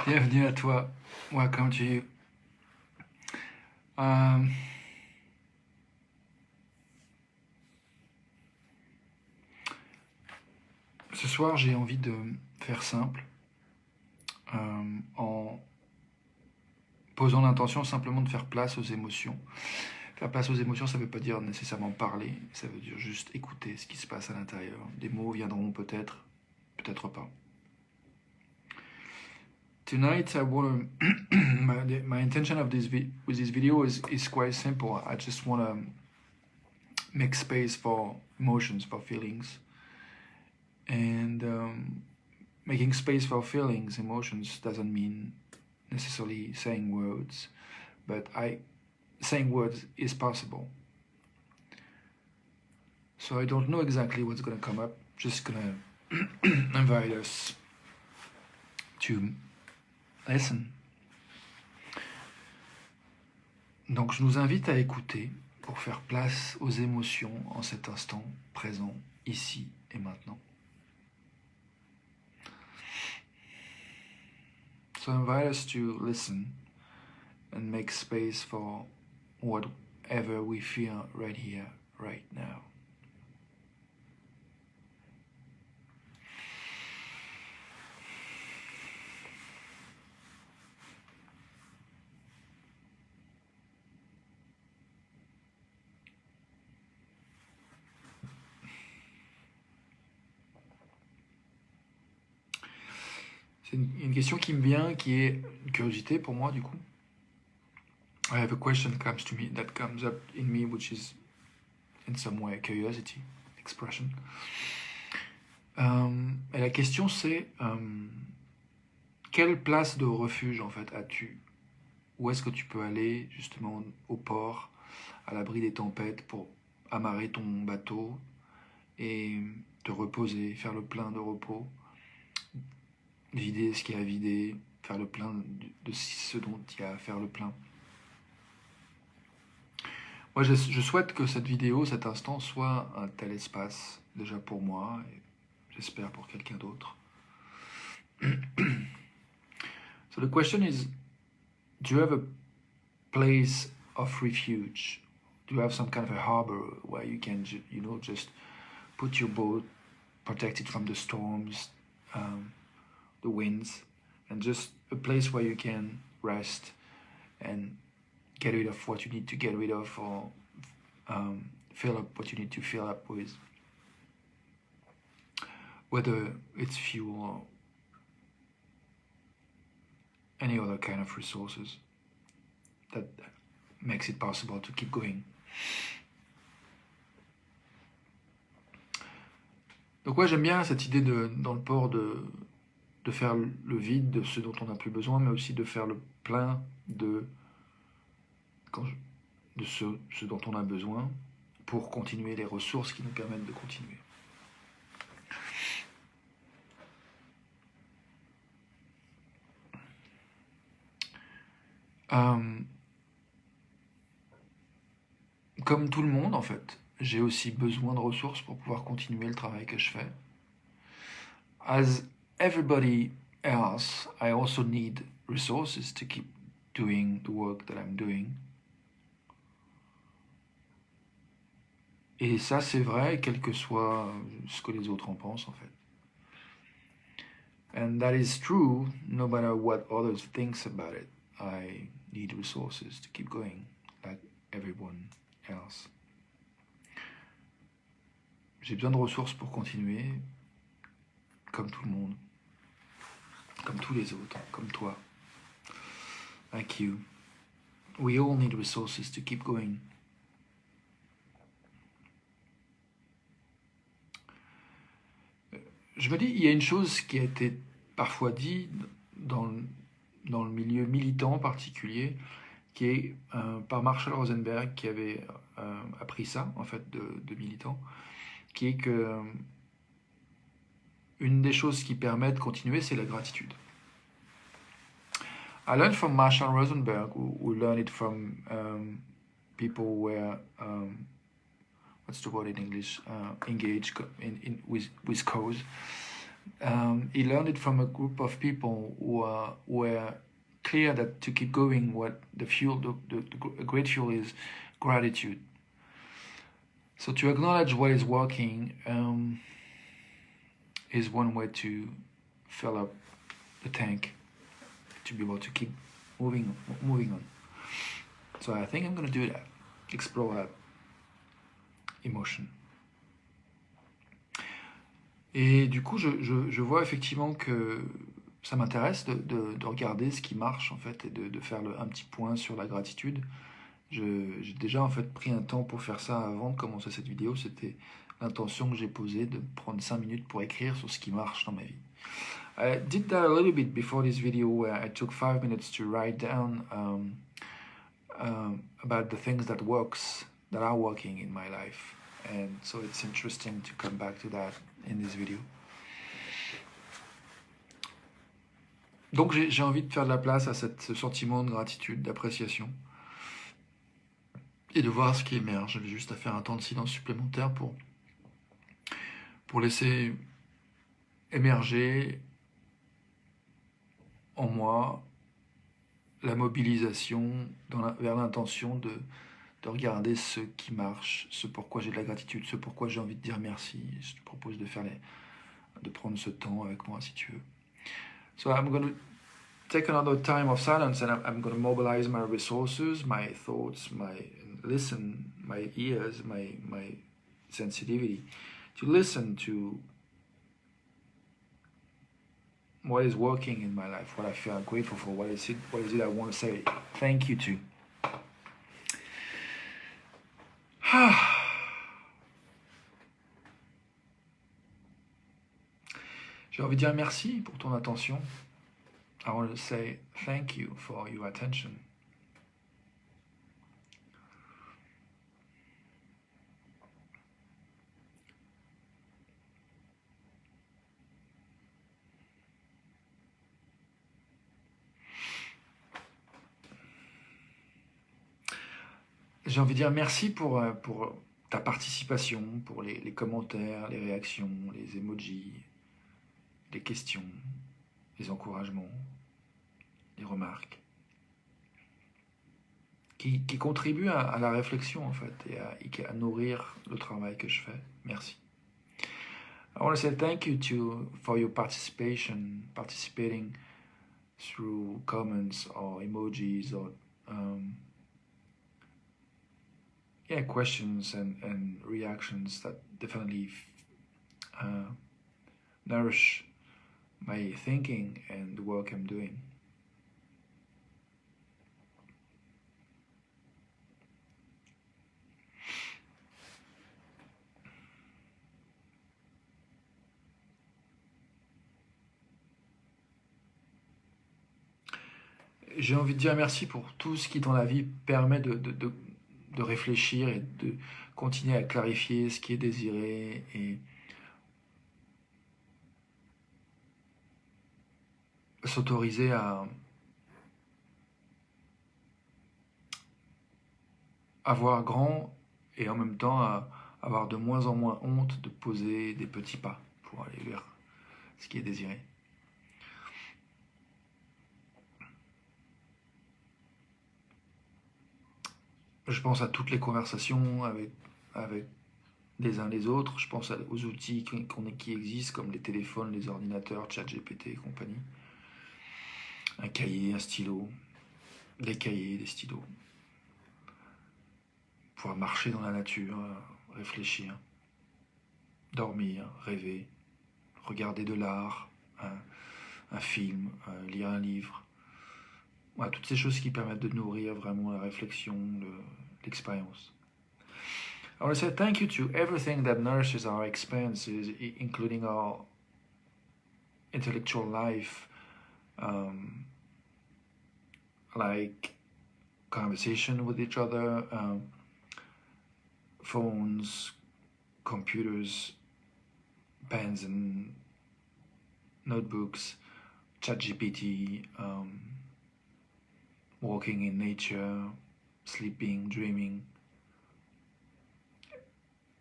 Bienvenue à toi. Welcome to you. Euh, Ce soir, j'ai envie de faire simple, en posant l'intention simplement de faire place aux émotions. Faire place aux émotions, ça ne veut pas dire nécessairement parler, ça veut dire juste écouter ce qui se passe à l'intérieur. Des mots viendront peut-être, peut-être pas. Tonight, I want to. my intention of with this video is quite simple. I just want to make space for emotions, for feelings, and making space for feelings, emotions doesn't mean necessarily saying words, but saying words is possible. So I don't know exactly what's going to come up. Just going to invite us to listen. Donc je nous invite à écouter pour faire place aux émotions en cet instant présent, ici et maintenant. So I invite us to listen and make space for whatever we feel right here, right now. C'est une question qui me vient, qui est une curiosité pour moi du coup. I have a question that comes up in me, which is in some way curiosity expression. Et la question c'est quelle place de refuge en fait as-tu? Où est-ce que tu peux aller justement au port, à l'abri des tempêtes, pour amarrer ton bateau et te reposer, faire le plein de repos, vider ce qu'il y a à vider, faire le plein de ce dont il y a à faire le plein. Moi, je souhaite que cette vidéo, cet instant, soit un tel espace, déjà pour moi, et j'espère pour quelqu'un d'autre. So the question is, do you have a place of refuge? Do you have some kind of a harbor where you can, just put your boat, protected from the storms, the winds, and just a place where you can rest and get rid of what you need to get rid of, or fill up what you need to fill up with, whether it's fuel or any other kind of resources that makes it possible to keep going. Donc ouais, j'aime bien cette idée dans le port de faire le vide de ce dont on n'a plus besoin, mais aussi de faire le plein de ce dont on a besoin pour continuer, les ressources qui nous permettent de continuer. Comme tout le monde, en fait, j'ai aussi besoin de ressources pour pouvoir continuer le travail que je fais. As everybody else, I also need resources to keep doing the work that I'm doing. Et ça, c'est vrai, quel que soit ce que les autres en pensent, en fait. And that is true, no matter what others think about it. I need resources to keep going, like everyone else. J'ai besoin de ressources pour continuer, comme tout le monde, comme tous les autres, comme toi, like you. We all need resources to keep going. Je me dis, il y a une chose qui a été parfois dit dans le milieu militant en particulier, qui est par Marshall Rosenberg, qui avait appris ça, en fait, de militant, qui est que une des choses qui permet de continuer, c'est la gratitude. I learned from Marshall Rosenberg, who learned it from people who were, what's the word in English, engaged with cause. He learned it from a group of people who were clear that to keep going, what the fuel, the great fuel is gratitude. So to acknowledge what is working is one way to fill up the tank, to be able to keep moving on. So I think I'm going to do that, explore that emotion. Et du coup, je vois effectivement que ça m'intéresse de regarder ce qui marche en fait et de faire un petit point sur la gratitude. J'ai déjà en fait pris un temps pour faire ça avant de commencer cette vidéo. C'était l'intention que j'ai posée de prendre 5 minutes pour écrire sur ce qui marche dans ma vie. I did that a little bit before this video where I took 5 minutes to write down about the things that are working in my life. And so it's interesting to come back to that in this video. Donc j'ai envie de faire de la place à ce sentiment de gratitude, d'appréciation. Et de voir ce qui émerge. J'ai juste à faire un temps de silence supplémentaire pour laisser émerger en moi la mobilisation vers l'intention de regarder ce qui marche, ce pourquoi j'ai de la gratitude, ce pourquoi j'ai envie de dire merci. Je te propose de prendre ce temps avec moi si tu veux. So I'm going to take another time of silence and I'm going to mobilize my resources, my thoughts, my ears, my sensitivity to listen to what is working in my life, what I feel grateful for, what is it I want to say thank you to. J'ai envie de dire merci pour ton attention. I want to say thank you for your attention. J'ai envie de dire merci pour ta participation, pour les commentaires, les réactions, les emojis, les questions, les encouragements, les remarques, qui contribuent à la réflexion en fait et à nourrir le travail que je fais. Merci. I want to say thank you for your participating through comments or emojis or questions and reactions that definitely nourish my thinking and the work I'm doing. J'ai envie de dire merci pour tout ce qui dans la vie permet de réfléchir et de continuer à clarifier ce qui est désiré et s'autoriser à avoir grand et en même temps à avoir de moins en moins honte de poser des petits pas pour aller vers ce qui est désiré. Je pense à toutes les conversations avec les uns les autres. Je pense aux outils qui existent comme les téléphones, les ordinateurs, ChatGPT et compagnie. Un cahier, un stylo, des cahiers, des stylos. Pouvoir marcher dans la nature, réfléchir, dormir, rêver, regarder de l'art, un film, lire un livre. Voilà, toutes ces choses qui permettent de nourrir vraiment la réflexion, l'expérience. I want to say thank you to everything that nourishes our experiences, including our intellectual life, like conversation with each other, phones, computers, pens and notebooks, ChatGPT, walking in nature, sleeping, dreaming,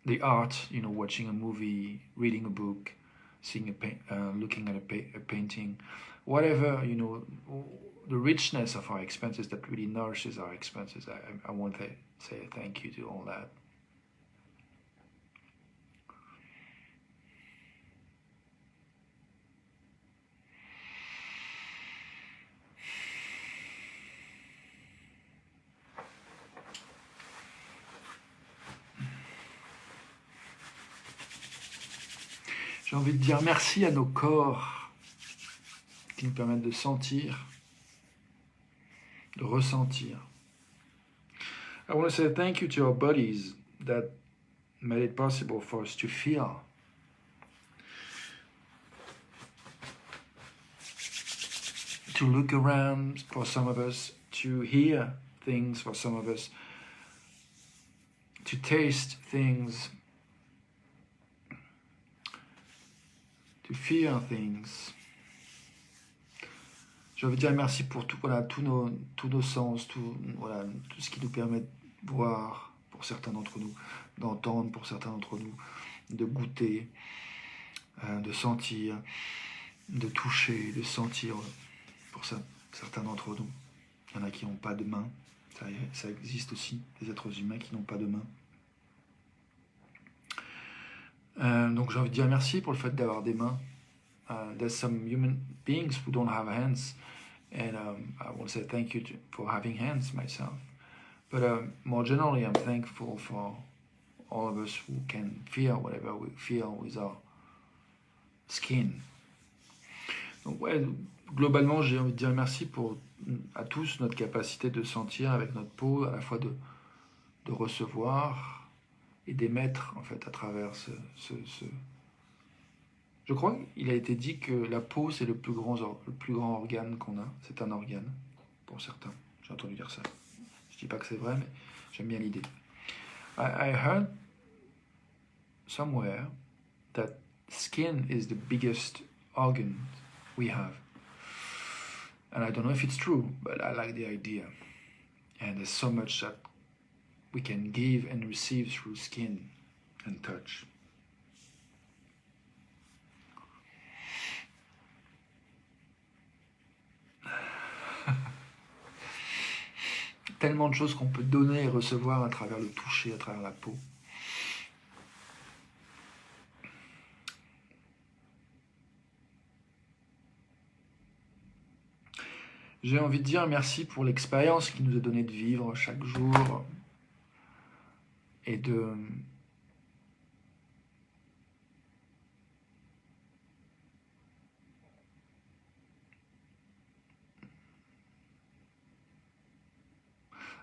the art, watching a movie, reading a book, seeing looking at a painting, whatever, the richness of our experiences that really nourishes our experiences. I want to say thank you to all that. J'ai envie de dire merci à nos corps qui nous permettent de sentir, de ressentir. I want to say thank you to our bodies that made it possible for us to feel. To look around for some of us, to hear things for some of us, to taste things, to feel things. J'ai envie de dire merci pour tout, tous nos sens, tout ce qui nous permet de voir pour certains d'entre nous, d'entendre pour certains d'entre nous, de goûter, de sentir, de toucher, de sentir pour certains d'entre nous. Il y en a qui n'ont pas de main, ça existe aussi, des êtres humains qui n'ont pas de main. Donc j'ai envie de dire merci pour le fait d'avoir des mains. There's some human beings who don't have hands, and I want to say thank you for having hands myself. But more generally, I'm thankful for all of us who can feel whatever we feel with our skin. Donc ouais, globalement, j'ai envie de dire merci à tous notre capacité de sentir avec notre peau, à la fois de recevoir et d'émettre en fait à travers ce. Je crois qu'il a été dit que la peau c'est le plus grand organe qu'on a. C'est un organe pour certains. J'ai entendu dire ça. Je dis pas que c'est vrai, mais j'aime bien l'idée. I heard somewhere that skin is the biggest organ we have. And I don't know if it's true, but I like the idea. And there's so much that we can give and receive through skin and touch. Tellement de choses qu'on peut donner et recevoir à travers le toucher, à travers la peau. J'ai envie de dire merci pour l'expérience qui nous est donnée de vivre chaque jour et de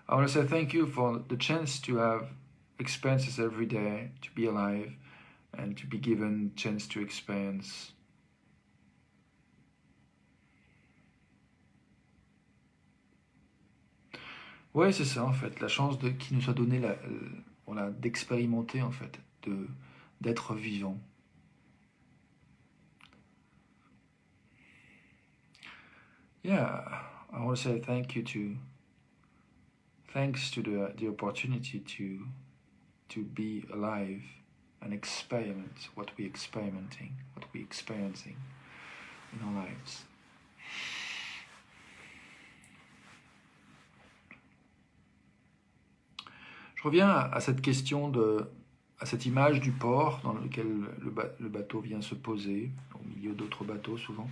I want to say thank you for the chance to have experiences every day, to be alive, and to be given chance to experience. Ouais, c'est ça en fait, la chance qui nous soit donnée d'expérimenter en fait, d'être vivant. Yeah, I want to say thanks to the opportunity to be alive and experiment what we're experiencing in our lives. Je reviens à cette question à cette image du port dans lequel le bateau vient se poser, au milieu d'autres bateaux souvent.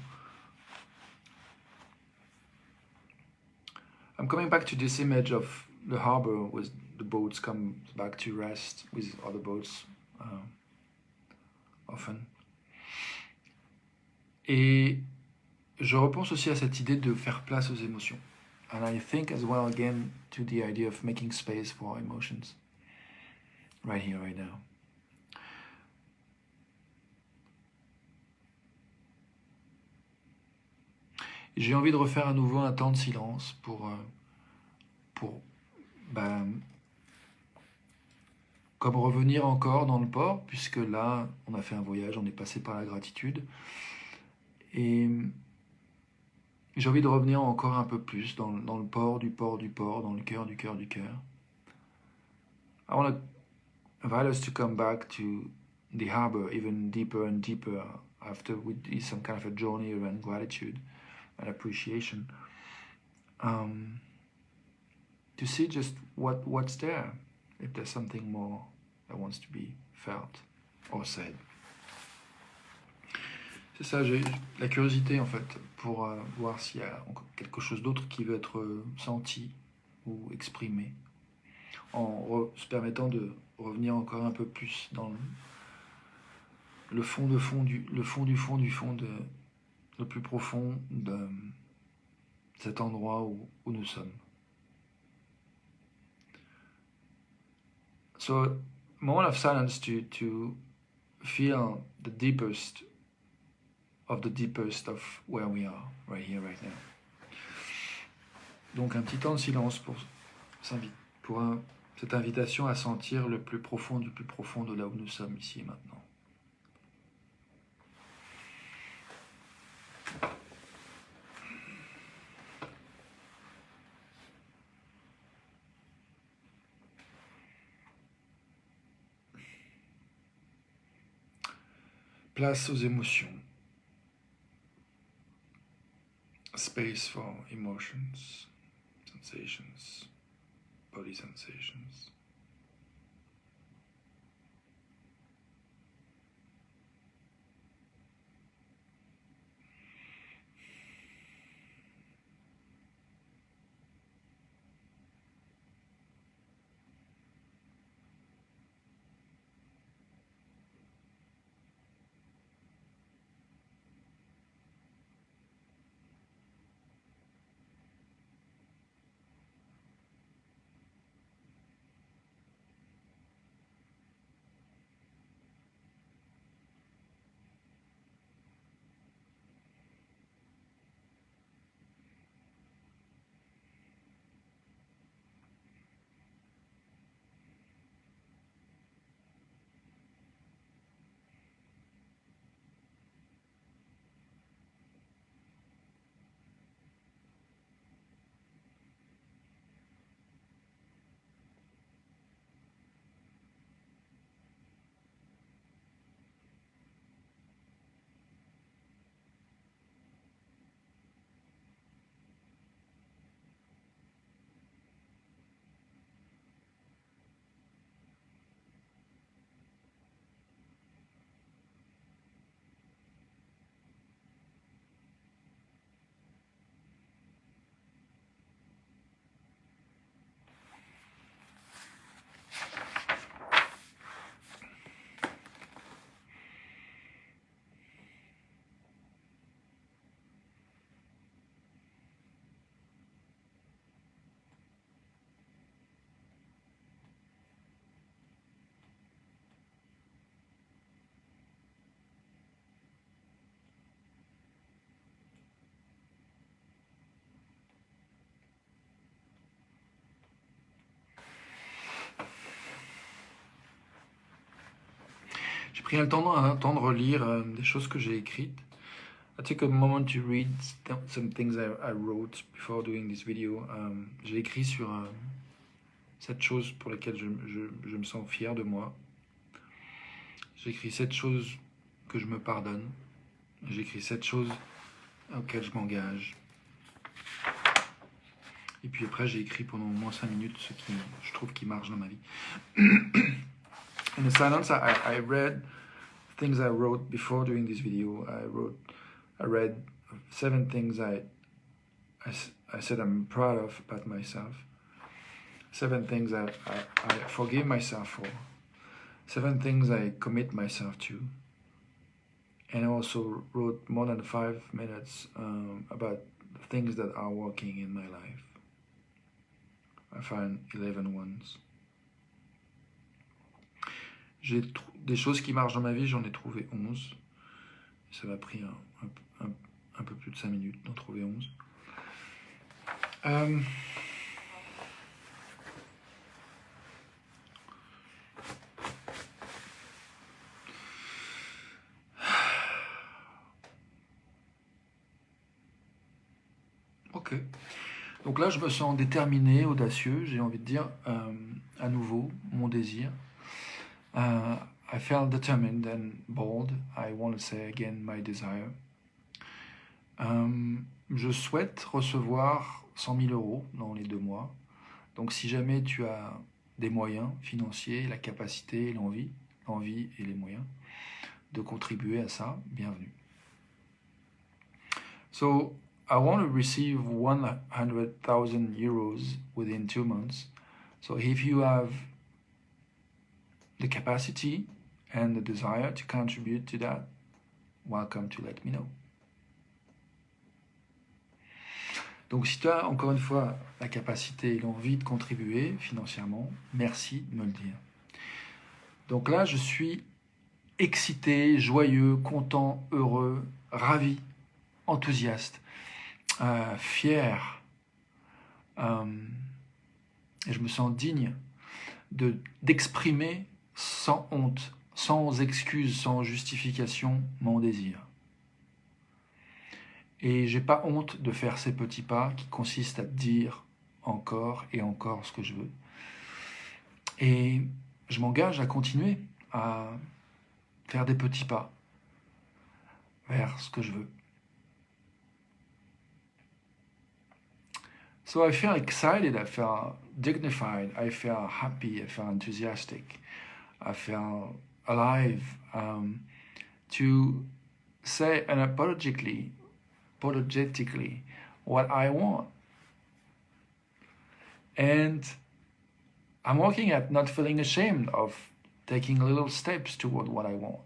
I'm coming back to this image of the harbor with the boats come back to rest with other boats often. Et je repense aussi à cette idée de faire place aux émotions. And I think as well again to the idea of making space for our emotions. Right here, right now. J'ai envie de refaire à nouveau un temps de silence pour comme revenir encore dans le port, puisque là, on a fait un voyage, on est passé par la gratitude. Et j'ai envie de revenir encore un peu plus dans le port, dans le cœur, du cœur. I want to invite us to come back to the harbor even deeper and deeper after we did some kind of a journey around gratitude and appreciation, to see just what's there, if there's something more that wants to be felt or said. C'est ça, j'ai la curiosité en fait pour voir s'il y a encore quelque chose d'autre qui veut être senti ou exprimé, en se permettant de revenir encore un peu plus dans le fond du fond le plus profond de cet endroit où nous sommes. So, moment of silence to feel the deepest of where we are, right here, right now. Donc un petit temps de silence pour cette invitation à sentir le plus profond du plus profond de là où nous sommes ici et maintenant. Place aux émotions. Space for emotions, sensations, body sensations. J'ai pris un temps de relire des choses que j'ai écrites. I took a moment to read some things I wrote before doing this video. J'ai écrit sur 7 choses pour lesquelles je me sens fier de moi. J'ai écrit 7 choses que je me pardonne. J'ai écrit 7 choses auxquelles je m'engage. Et puis après, j'ai écrit pendant au moins 5 minutes ce qui, je trouve, qui marche dans ma vie. In the silence, I read things I wrote before doing this video. I read 7 things I said I'm proud of about myself. 7 things I forgive myself for. 7 things I commit myself to. And I also wrote more than 5 minutes about the things that are working in my life. I found 11 ones. Des choses qui marchent dans ma vie, j'en ai trouvé 11. Ça m'a pris un peu plus de 5 minutes d'en trouver 11. Ok. Donc là, je me sens déterminé, audacieux, j'ai envie de dire, à nouveau, mon désir, à I felt determined and bold. I want to say again my desire. Je souhaite recevoir 100 000 euros dans les 2 mois. Donc si jamais tu as des moyens financiers, la capacité, l'envie et les moyens de contribuer à ça, bienvenue. So I want to receive 100,000 euros within 2 months. So if you have the capacity and the desire to contribute to that, welcome to let me know. Donc si tu as encore une fois la capacité et l'envie de contribuer financièrement, merci de me le dire. Donc là, je suis excité, joyeux, content, heureux, ravi, enthousiaste, fier. Et je me sens digne d'exprimer sans honte, sans excuse, sans justification mon désir. Et j'ai pas honte de faire ces petits pas qui consistent à dire encore et encore ce que je veux. Et je m'engage à continuer à faire des petits pas vers ce que je veux. So I feel excited, I feel dignified, I feel happy, I feel enthusiastic, I feel alive to say unapologetically what I want. And I'm working at not feeling ashamed of taking little steps toward what I want.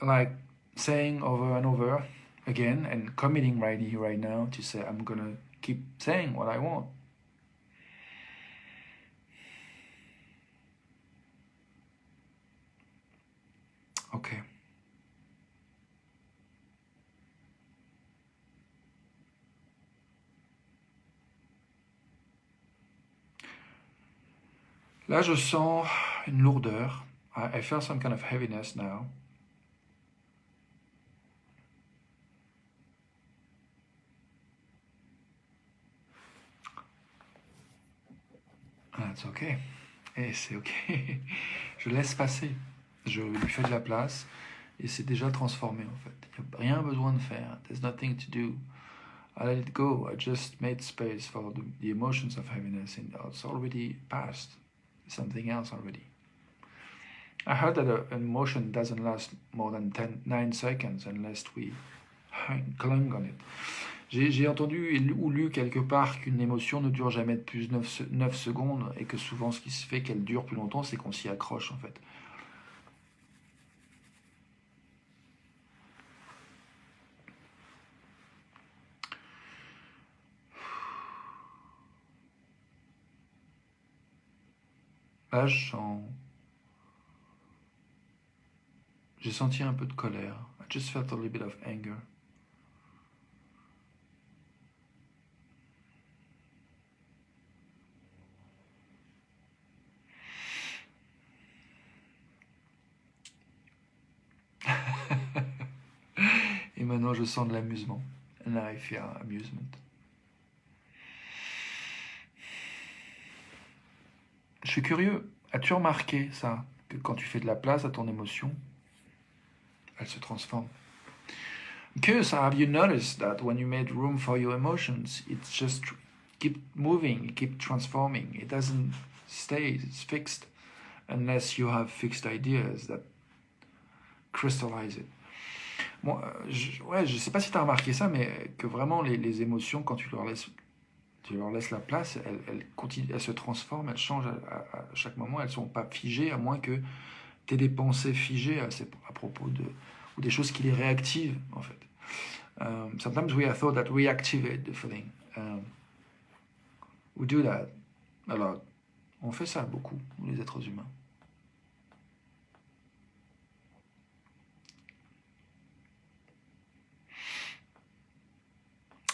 Like saying over and over again and committing right here, right now to say I'm gonna keep saying what I want. Okay. Là, je sens une lourdeur. I feel some kind of heaviness now. That's okay. Et c'est ok. Je laisse passer. Je lui fais de la place et c'est déjà transformé en fait. Il n'y a rien besoin de faire. There's nothing to do. I let it go. I just made space for the emotions of heaviness and it's already past. Something else already. I heard that an emotion doesn't last more than 9 seconds unless we cling on it. J'ai entendu ou lu quelque part qu'une émotion ne dure jamais de plus de 9 secondes et que souvent ce qui se fait qu'elle dure plus longtemps, c'est qu'on s'y accroche en fait. Là, j'ai senti un peu de colère. I just felt a little bit of anger. Et maintenant, je sens de l'amusement. And I feel amusement. Je suis curieux. As-tu remarqué ça? Que quand tu fais de la place à ton émotion, elle se transforme. I'm curious, have you noticed that when you made room for your emotions, it just keep moving, it keep transforming. It doesn't stay, it's fixed, unless you have fixed ideas that crystallize it. Bon, je sais pas si tu as remarqué ça, mais que vraiment les émotions, quand tu leur laisses la place, elles se transforment, elles changent à chaque moment, elles ne sont pas figées, à moins que tu aies des pensées figées à propos ou des choses qui les réactivent, en fait. Sometimes we have thought that we activate the feeling. We do that a lot. On fait ça beaucoup, les êtres humains.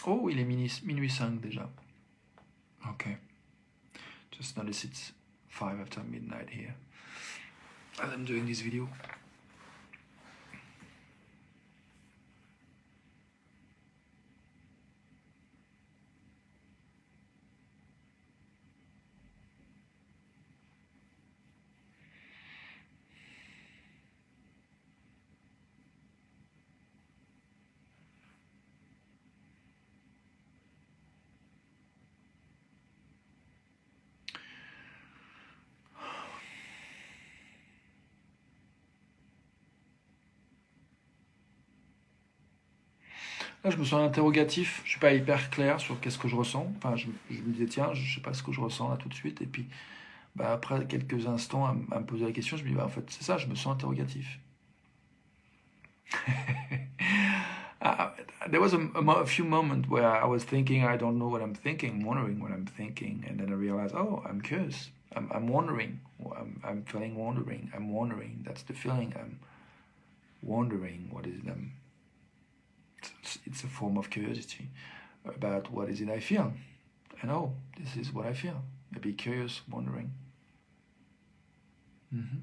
Oh, il est minuit 5 déjà. Okay. Just notice it's 5 after midnight here. As I'm doing this video. Là, je me sens interrogatif, je suis pas hyper clair sur qu'est-ce que je ressens. Enfin, je me disais, tiens, je sais pas ce que je ressens là tout de suite. Et puis, bah, après quelques instants à me poser la question, je me dis, bah, en fait, c'est ça, je me sens interrogatif. Uh, there was a few moments where I was thinking, I don't know what I'm thinking, wondering what I'm thinking, and then I realized, oh, I'm curious. I'm wondering. I'm feeling wondering. I'm wondering. That's the feeling. I'm wondering what is it. It's a form of curiosity about what is it I feel. I know this is what I feel. Maybe curious, wondering. Mm-hmm.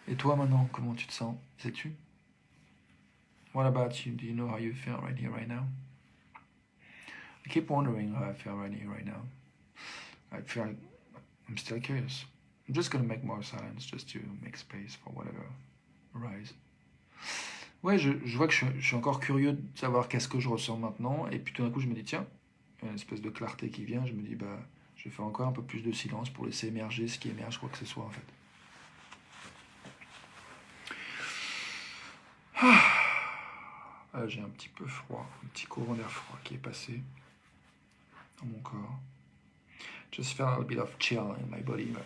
Et toi maintenant, comment tu te sens? Sais-tu? What about you? Do you know how you feel right here, right now? I keep wondering how I feel right here, right now. I feel like I'm still curious. I'm just gonna make more silence just to make space for whatever arises. Ouais, je vois que je suis encore curieux de savoir qu'est-ce que je ressens maintenant. Et puis tout d'un coup, je me dis, tiens, il y a une espèce de clarté qui vient. Je me dis, bah, je vais faire encore un peu plus de silence pour laisser émerger ce qui émerge, quoi que ce soit en fait. Ah, j'ai un petit peu froid, un petit courant d'air froid qui est passé dans mon corps. Just felt a little bit of chill in my body. But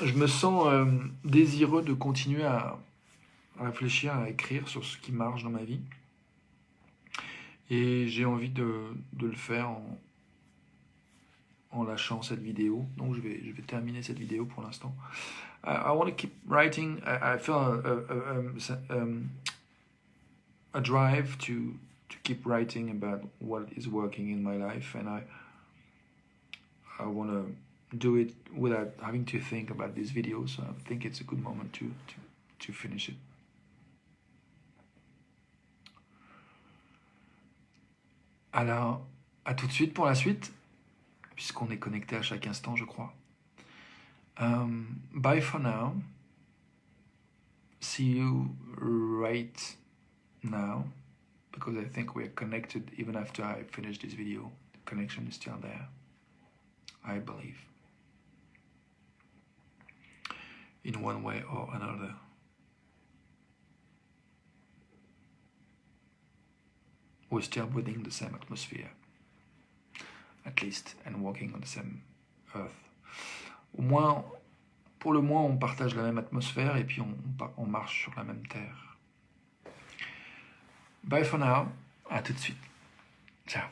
je me sens désireux de continuer à réfléchir, à écrire sur ce qui marche dans ma vie. Et j'ai envie de le faire en lâchant cette vidéo. Donc je vais terminer cette vidéo pour l'instant. I want to keep writing. I feel a drive to keep writing about what is working in my life, and I want to do it without having to think about these videos. So I think it's a good moment to finish it. Alors, à tout de suite pour la suite, puisqu'on est connecté à chaque instant, je crois. Bye for now. See you right now, because I think we're connected even after I finish this video. The connection is still there, I believe, in one way or another. We're still breathing the same atmosphere, at least, and walking on the same earth. Au moins, pour le moins, on partage la même atmosphère et puis on marche sur la même terre. Bye for now, à tout de suite. Ciao.